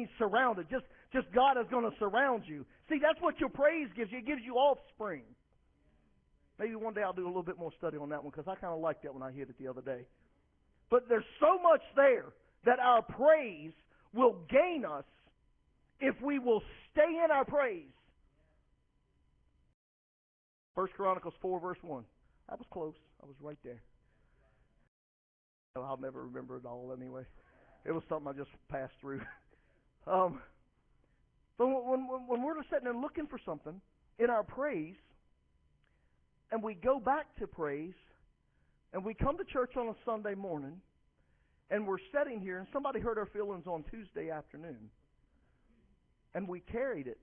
means surrounded. Just God is going to surround you. See, that's what your praise gives you. It gives you offspring. Maybe one day I'll do a little bit more study on that one because I kind of liked that when I hit it the other day. But there's so much there that our praise will gain us if we will stay in our praise. 1 Chronicles 4, verse 1. I was close. I was right there. I'll never remember it all anyway. It was something I just passed through. But when we're sitting there looking for something in our praise, and we go back to praise, and we come to church on a Sunday morning, and we're sitting here, and somebody hurt our feelings on Tuesday afternoon, and we carried it.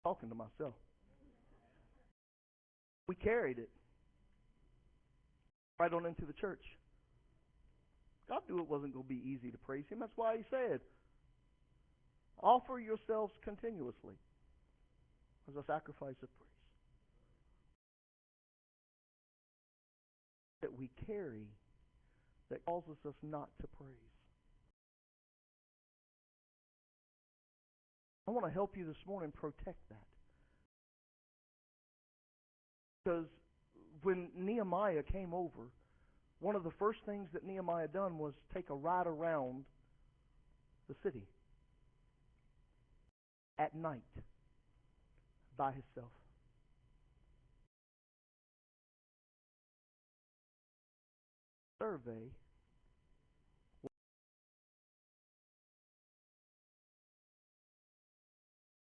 Talking to myself. We carried it right on into the church. God knew it wasn't going to be easy to praise Him. That's why He said, offer yourselves continuously as a sacrifice of praise. That we carry that causes us not to praise. I want to help you this morning protect that. Because when Nehemiah came over, one of the first things that Nehemiah done was take a ride around the city at night by himself. Survey.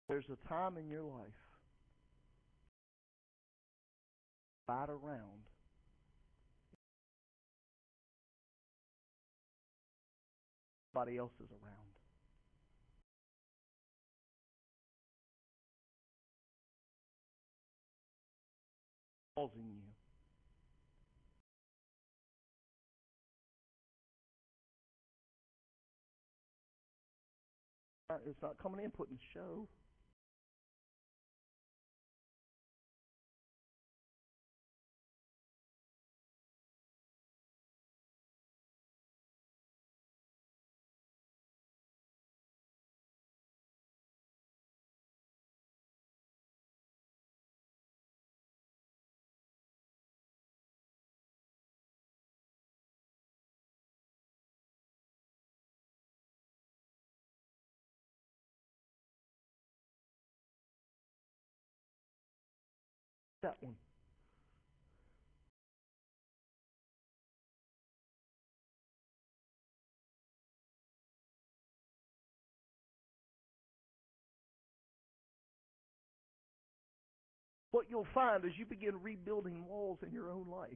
There's a time in your life ride around everybody else is around. Causing you. It's not coming in putting show. That one. What you'll find is you begin rebuilding walls in your own life.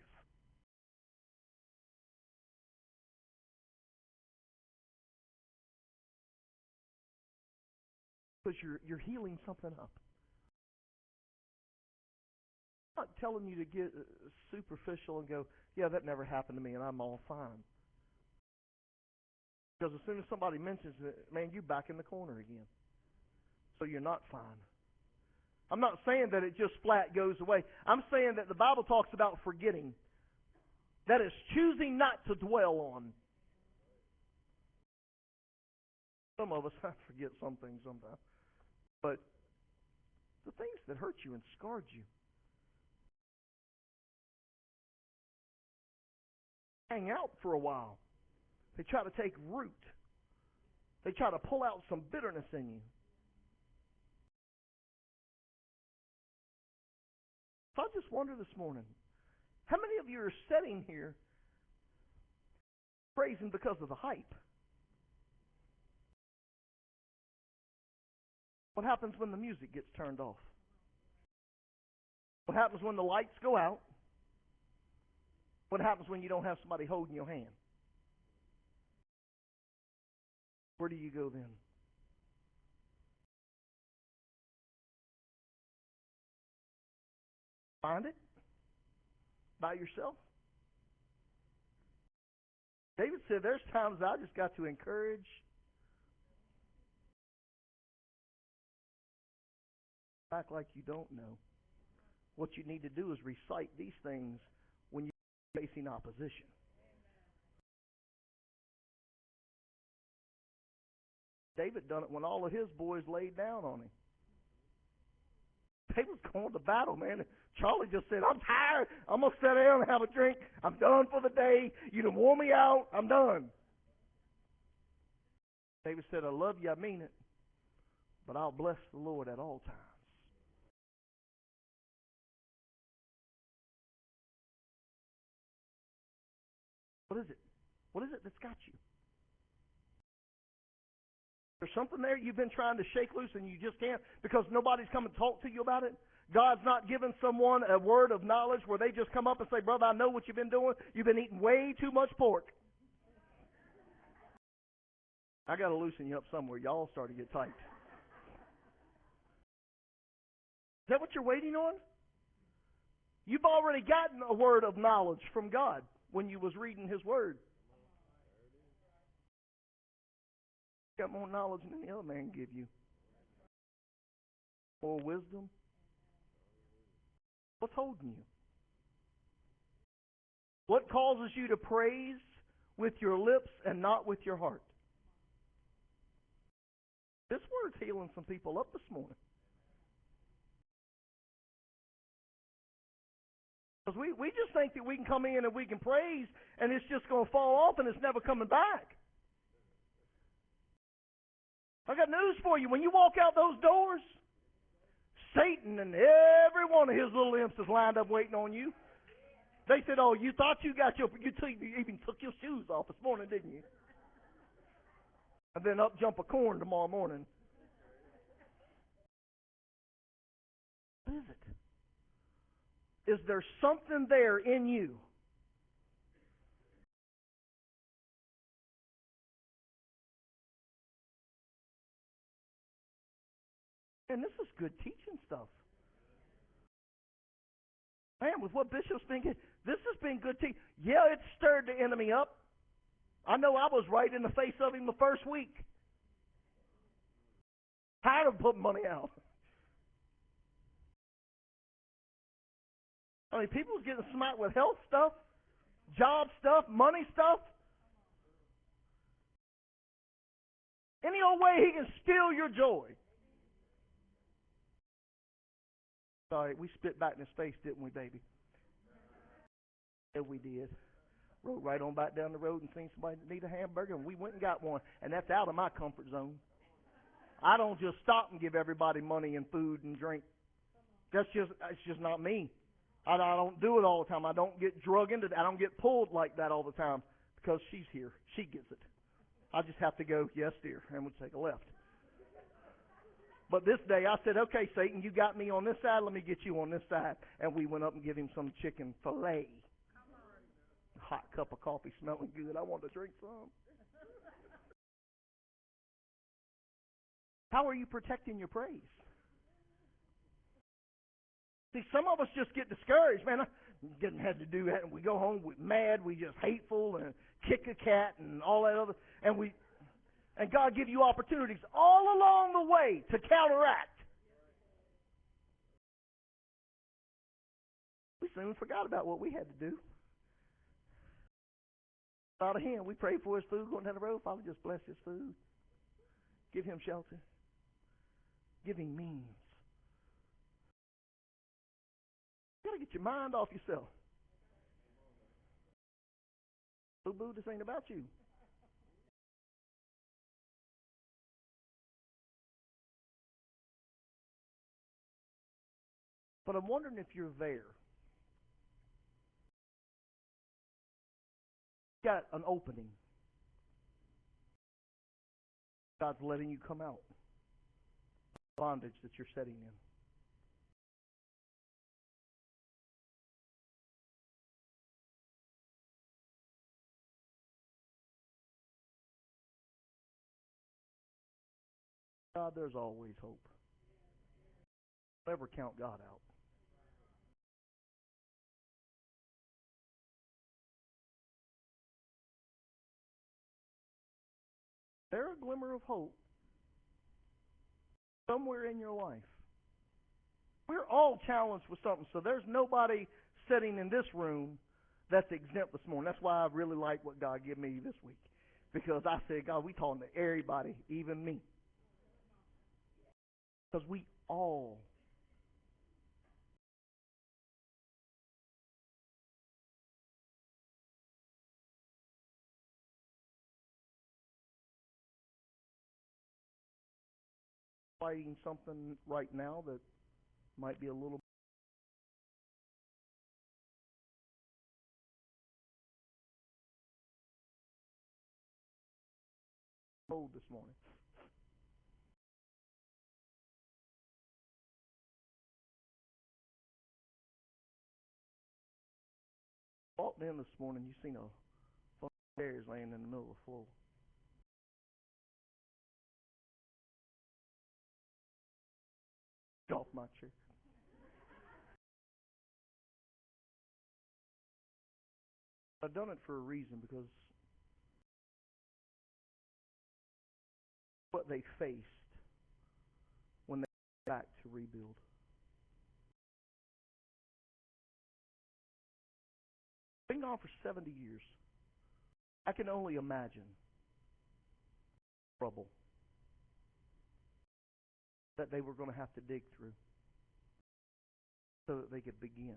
Because you're healing something up. I'm not telling you to get superficial and go, yeah, that never happened to me and I'm all fine. Because as soon as somebody mentions it, man, you're back in the corner again. So you're not fine. I'm not saying that it just flat goes away. I'm saying that the Bible talks about forgetting. That is choosing not to dwell on. Some of us forget some things sometimes. But the things that hurt you and scarred you, hang out for a while. They try to take root. They try to pull out some bitterness in you. So I just wonder this morning, how many of you are sitting here praising because of the hype? What happens when the music gets turned off? What happens when the lights go out? What happens when you don't have somebody holding your hand? Where do you go then? Find it? By yourself? David said, there's times I just got to encourage. Act like you don't know. What you need to do is recite these things when you're facing opposition. David done it when all of his boys laid down on him. They was going to battle, man. Charlie just said, I'm tired. I'm going to sit down and have a drink. I'm done for the day. You done wore me out. I'm done. David said, I love you. I mean it. But I'll bless the Lord at all times. What is it? What is it that's got you? There's something there you've been trying to shake loose and you just can't because nobody's come and talk to you about it. God's not giving someone a word of knowledge where they just come up and say, brother, I know what you've been doing. You've been eating way too much pork. I got to loosen you up somewhere. Y'all start to get tight. Is that what you're waiting on? You've already gotten a word of knowledge from God when you was reading His Word. Got more knowledge than any other man can give you. More wisdom. What's holding you? What causes you to praise with your lips and not with your heart? This word's healing some people up this morning. Because we just think that we can come in and we can praise and it's just going to fall off and it's never coming back. I got news for you. When you walk out those doors, Satan and every one of his little imps is lined up waiting on you. They said, oh, you thought you got you even took your shoes off this morning, didn't you? And then up jump a corn tomorrow morning. What is it? Is there something there in you? And this is good teaching stuff. Man, with what Bishop's been getting, this has been good teaching. Yeah, it stirred the enemy up. I know I was right in the face of him the first week. Tired of putting money out. I mean, people's getting smart with health stuff, job stuff, money stuff. Any old way he can steal your joy. Sorry, we spit back in his face, didn't we, baby? Yeah, we did. Rode right on back down the road and seen somebody that need a hamburger, and we went and got one. And that's out of my comfort zone. I don't just stop and give everybody money and food and drink. It's just not me. I don't do it all the time. I don't get drug into that. I don't get pulled like that all the time because she's here. She gets it. I just have to go, yes, dear, and we'll take a left. But this day I said, okay, Satan, you got me on this side. Let me get you on this side. And we went up and gave him some chicken filet. Hot cup of coffee smelling good. I wanted to drink some. How are you protecting your praise? See, some of us just get discouraged. Man, I didn't have to do that. And we go home, we're mad, we just hateful and kick a cat and all that other. And God give you opportunities all along the way to counteract. We soon forgot about what we had to do. Out of him, we prayed for his food going down the road. Father, just bless his food. Give him shelter. Give him means. You got to get your mind off yourself. Boo-boo, this ain't about you. But I'm wondering if you're there. You got an opening. God's letting you come out. Bondage that you're setting in. God, there's always hope. Never count God out. There's a glimmer of hope somewhere in your life. We're all challenged with something, so there's nobody sitting in this room that's exempt this morning. That's why I really like what God gave me this week. Because I said, God, we talking to everybody, even me. Because we all fighting something right now that might be a little cold this morning. Walked in this morning, you seen a bunch of bears laying in the middle of the floor. Get off my chair. I've done it for a reason, because what they faced when they got back to rebuild. Been gone for 70 years. I can only imagine trouble that they were going to have to dig through so that they could begin.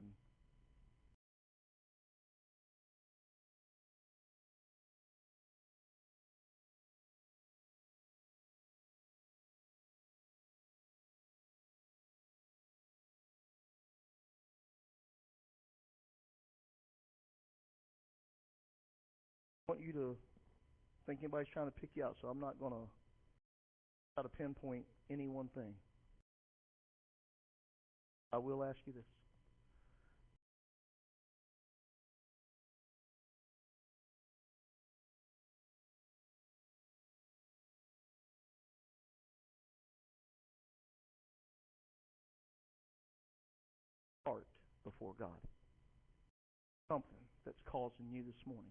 I want you to think anybody's trying to pick you out, so I'm not going to try to pinpoint any one thing. I will ask you this. Heart before God. Something that's causing you this morning.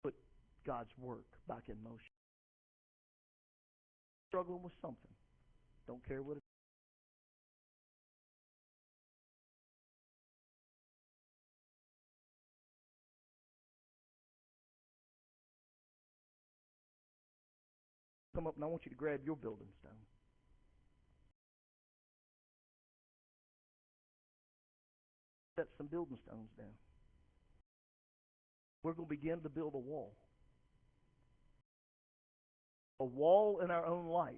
Put God's work back in motion. Struggling with something. Don't care what it is. Come up and I want you to grab your building stone. Set some building stones down. We're going to begin to build a wall. A wall in our own life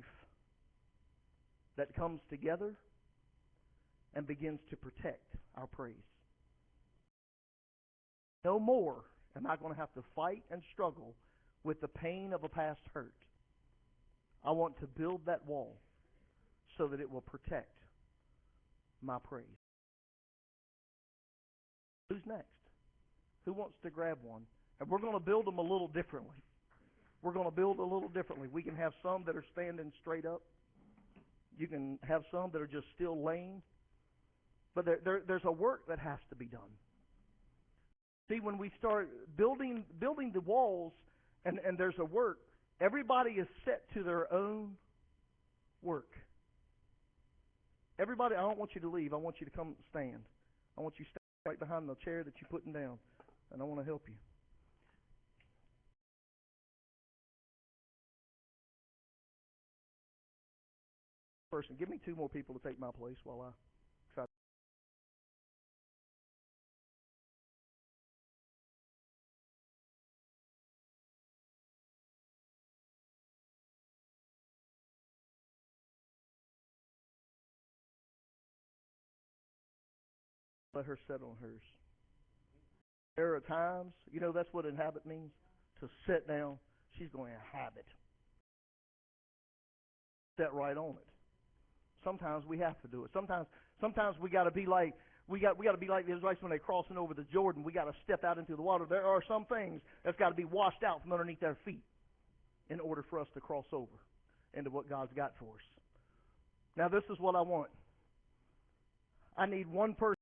that comes together and begins to protect our praise. No more am I going to have to fight and struggle with the pain of a past hurt. I want to build that wall so that it will protect my praise. Who's next? Who wants to grab one? And we're going to build them a little differently. We're going to build a little differently. We can have some that are standing straight up. You can have some that are just still laying. But there's a work that has to be done. See, when we start building the walls and there's a work, everybody is set to their own work. Everybody, I don't want you to leave. I want you to come stand. I want you to stand right behind the chair that you're putting down, and I want to help you. Person, give me two more people to take my place while I try. Let her sit on hers. There are times, that's what inhabit means, to sit down. She's going to inhabit. Sit right on it. Sometimes we have to do it. Sometimes we got to be like we got to be like the Israelites when they're crossing over the Jordan. We got to step out into the water. There are some things that's got to be washed out from underneath their feet in order for us to cross over into what God's got for us. Now, this is what I want. I need one person